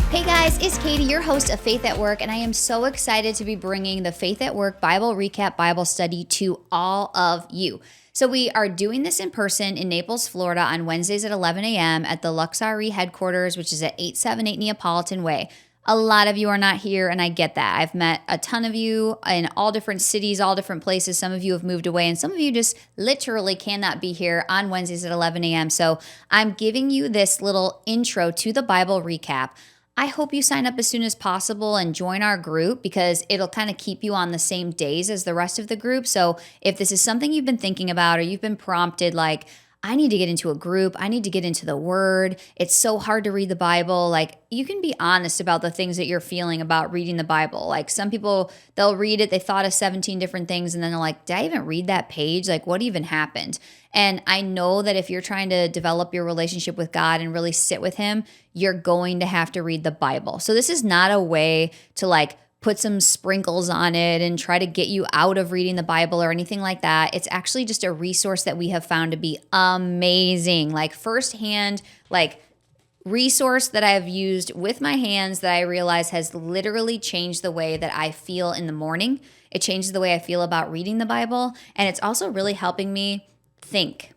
Hey guys, it's Katie, your host of Faith at Work, and I am so excited to be bringing the Faith at Work Bible Recap Bible Study to all of you. So we are doing this in person in Naples, Florida on Wednesdays at 11 a.m. at the Luxari headquarters, which is at 878 Neapolitan Way. A lot of you are not here, and I get that. I've met a ton of you in all different cities, all different places. Some of you have moved away, and some of you just literally cannot be here on Wednesdays at 11 a.m. So I'm giving you this little intro to the Bible recap. I hope you sign up as soon as possible and join our group because it'll kind of keep you on the same days as the rest of the group. So if this is something you've been thinking about or you've been prompted, like, I need to get into a group, I need to get into the Word, it's so hard to read the Bible, like, you can be honest about the things that you're feeling about reading the Bible. Like, some people, they'll read it, they thought of 17 different things, and then they're like, did I even read that page? Like, what even happened? And I know that if you're trying to develop your relationship with God and really sit with Him, you're going to have to read the Bible. So this is not a way to like put some sprinkles on it and try to get you out of reading the Bible or anything like that. It's actually just a resource that we have found to be amazing, like firsthand, like resource that I've used with my hands that I realize has literally changed the way that I feel in the morning. It changes the way I feel about reading the Bible. And it's also really helping me think,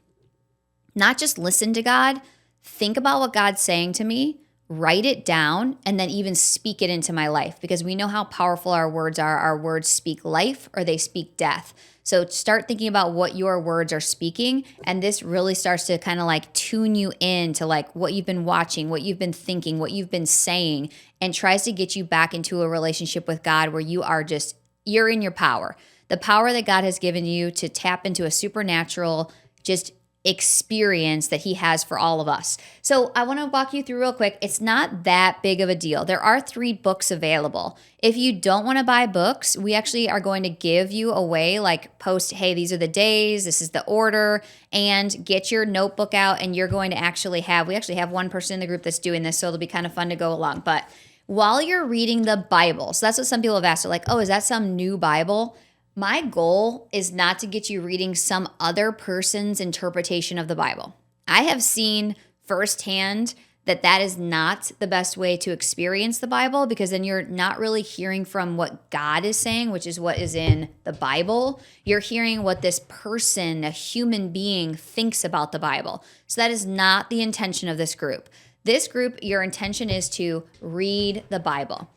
not just listen to God, think about what God's saying to me, write it down, and then even speak it into my life because we know how powerful our words are. Our words speak life or they speak death. So start thinking about what your words are speaking, and this really starts to kind of like tune you in to like what you've been watching, what you've been thinking, what you've been saying, and tries to get you back into a relationship with God where you are just, you're in your power. The power that God has given you to tap into a supernatural, just experience that He has for all of us. So I want to walk you through real quick. It's not that big of a deal. There are 3 books available. If you don't want to buy books, we actually are going to give you away, like post, hey, these are the days, this is the order, and get your notebook out, and you're going to actually have, we actually have one person in the group that's doing this, so it'll be kind of fun to go along. But while you're reading the Bible, so that's what some people have asked, they're like, oh, is that some new Bible? My goal is not to get you reading some other person's interpretation of the Bible. I have seen firsthand that that is not the best way to experience the Bible because then you're not really hearing from what God is saying, which is what is in the Bible. You're hearing what this person, a human being, thinks about the Bible. So that is not the intention of this group. This group, your intention is to read the Bible.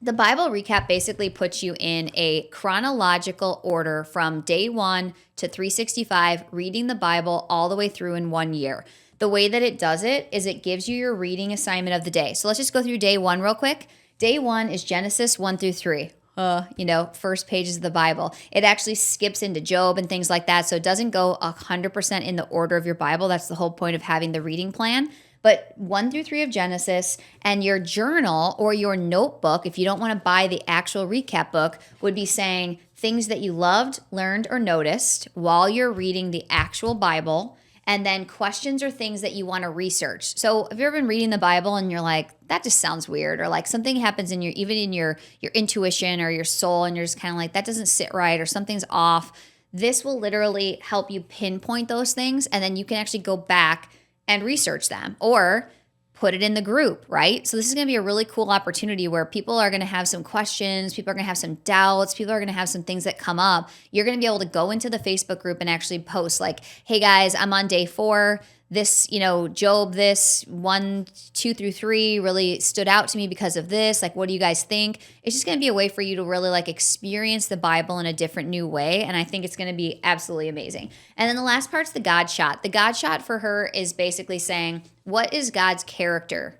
The Bible recap basically puts you in a chronological order from day 1 to 365, reading the Bible all the way through in 1 year. The way that it does it is it gives you your reading assignment of the day. So let's just go through day 1 real quick. Day 1 is Genesis 1 through 3. First pages of the Bible. It actually skips into Job and things like that. So it doesn't go 100% in the order of your Bible. That's the whole point of having the reading plan. But 1 through 3 of Genesis, and your journal or your notebook, if you don't want to buy the actual recap book, would be saying things that you loved, learned, or noticed while you're reading the actual Bible, and then questions or things that you want to research. So have you ever been reading the Bible and you're like, that just sounds weird, or like something happens in your intuition or your soul, and you're just kind of like, that doesn't sit right, or something's off. This will literally help you pinpoint those things, and then you can actually go back and research them or put it in the group, right? So this is going to be a really cool opportunity where people are going to have some questions, people are going to have some doubts, people are going to have some things that come up. You're going to be able to go into the Facebook group and actually post like, hey guys, I'm on day 4. This, Job, this 1, 2 through 3 really stood out to me because of this. Like, what do you guys think? It's just going to be a way for you to really like experience the Bible in a different new way. And I think it's going to be absolutely amazing. And then the last part's the God shot. The God shot for her is basically saying, what is God's character?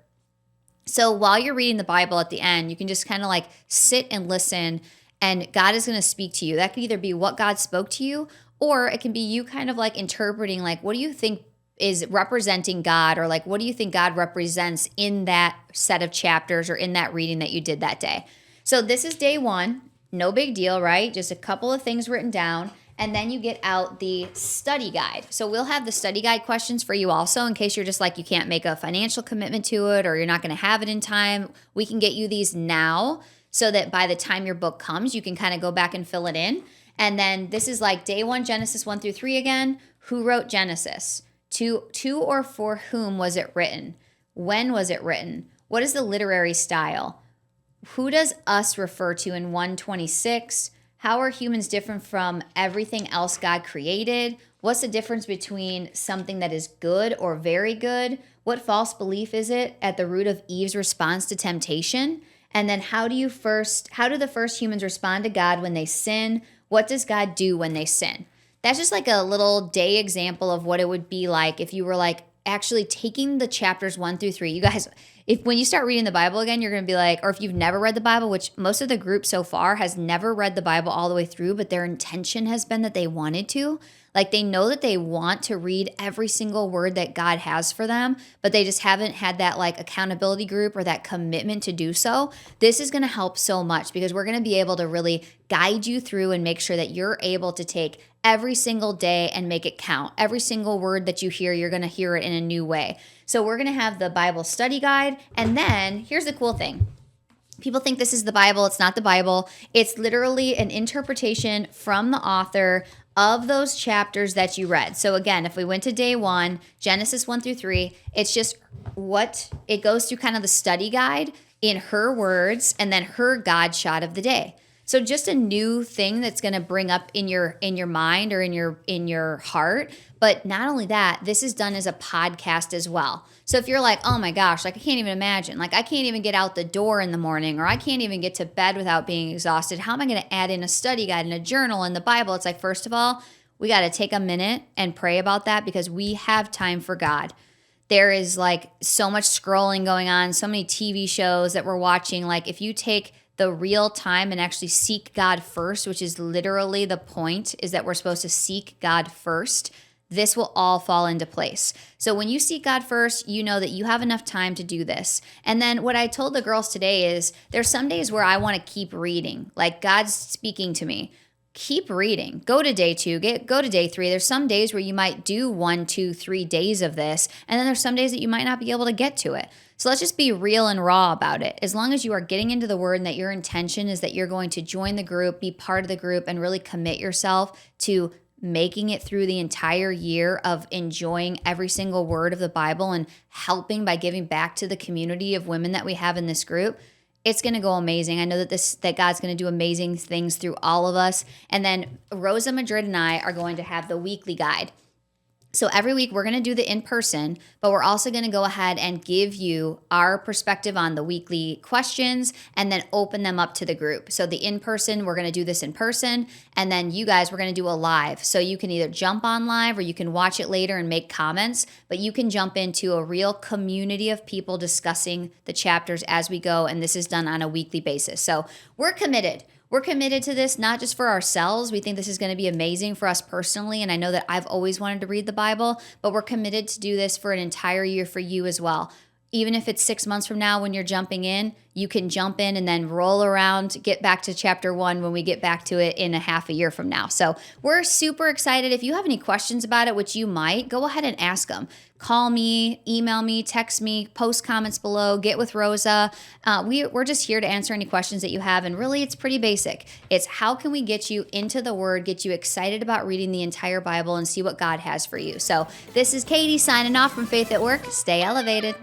So while you're reading the Bible at the end, you can just kind of like sit and listen, and God is going to speak to you. That could either be what God spoke to you, or it can be you kind of like interpreting, like, what do you think is representing God, or like, what do you think God represents in that set of chapters or in that reading that you did that day? So this is day 1, no big deal, right? Just a couple of things written down. And then you get out the study guide. So we'll have the study guide questions for you also in case you're just like, you can't make a financial commitment to it, or you're not going to have it in time. We can get you these now so that by the time your book comes, you can kind of go back and fill it in. And then this is like day 1, Genesis 1 through 3 again. Who wrote Genesis? To or for whom was it written? When was it written? What is the literary style? Who does us refer to in 126? How are humans different from everything else God created? What's the difference between something that is good or very good? What false belief is it at the root of Eve's response to temptation? And then how do the first humans respond to God when they sin? What does God do when they sin? That's just like a little day example of what it would be like if you were like actually taking the chapters 1 through 3. You guys, if when you start reading the Bible again, you're going to be like, or if you've never read the Bible, which most of the group so far has never read the Bible all the way through, but their intention has been that they wanted to. Like they know that they want to read every single word that God has for them, but they just haven't had that like accountability group or that commitment to do so. This is going to help so much because we're going to be able to really guide you through and make sure that you're able to take every single day and make it count. Every single word that you hear, you're going to hear it in a new way. So we're going to have the Bible study guide. And then here's the cool thing. People think this is the Bible. It's not the Bible. It's literally an interpretation from the author of those chapters that you read. So again, if we went to day 1, Genesis 1 through 3, it's just what it goes through kind of the study guide in her words and then her God shot of the day. So just a new thing that's going to bring up in your mind or in your heart. But not only that, this is done as a podcast as well. So if you're like, oh my gosh, like I can't even imagine, like I can't even get out the door in the morning or I can't even get to bed without being exhausted. How am I going to add in a study guide and a journal and the Bible? It's like, first of all, we got to take a minute and pray about that because we have time for God. There is like so much scrolling going on, so many TV shows that we're watching. Like if you take the real time and actually seek God first, which is literally the point, is that we're supposed to seek God first, this will all fall into place. So when you seek God first, you know that you have enough time to do this. And then what I told the girls today is there's some days where I want to keep reading, like God's speaking to me. Keep reading. Go to day 2, go to day 3. There's some days where you might do 1, 2, 3 days of this, and then there's some days that you might not be able to get to it. So let's just be real and raw about it. As long as you are getting into the word and that your intention is that you're going to join the group, be part of the group, and really commit yourself to making it through the entire year of enjoying every single word of the Bible and helping by giving back to the community of women that we have in this group, it's going to go amazing. I know that God's going to do amazing things through all of us. And then Rosa Madrid and I are going to have the weekly guide. So every week we're going to do the in-person, but we're also going to go ahead and give you our perspective on the weekly questions and then open them up to the group. So the in-person, we're going to do this in person, and then you guys, we're going to do a live. So you can either jump on live or you can watch it later and make comments, but you can jump into a real community of people discussing the chapters as we go, and this is done on a weekly basis. So we're committed. We're committed to this, not just for ourselves. We think this is going to be amazing for us personally. And I know that I've always wanted to read the Bible, but we're committed to do this for an entire year for you as well. Even if it's 6 months from now when you're jumping in, you can jump in and then roll around, get back to chapter 1 when we get back to it in a half a year from now. So we're super excited. If you have any questions about it, which you might, go ahead and ask them. Call me, email me, text me, post comments below, get with Rosa. We're just here to answer any questions that you have. And really, it's pretty basic. It's how can we get you into the Word, get you excited about reading the entire Bible and see what God has for you. So this is Katie signing off from Faith at Work. Stay elevated.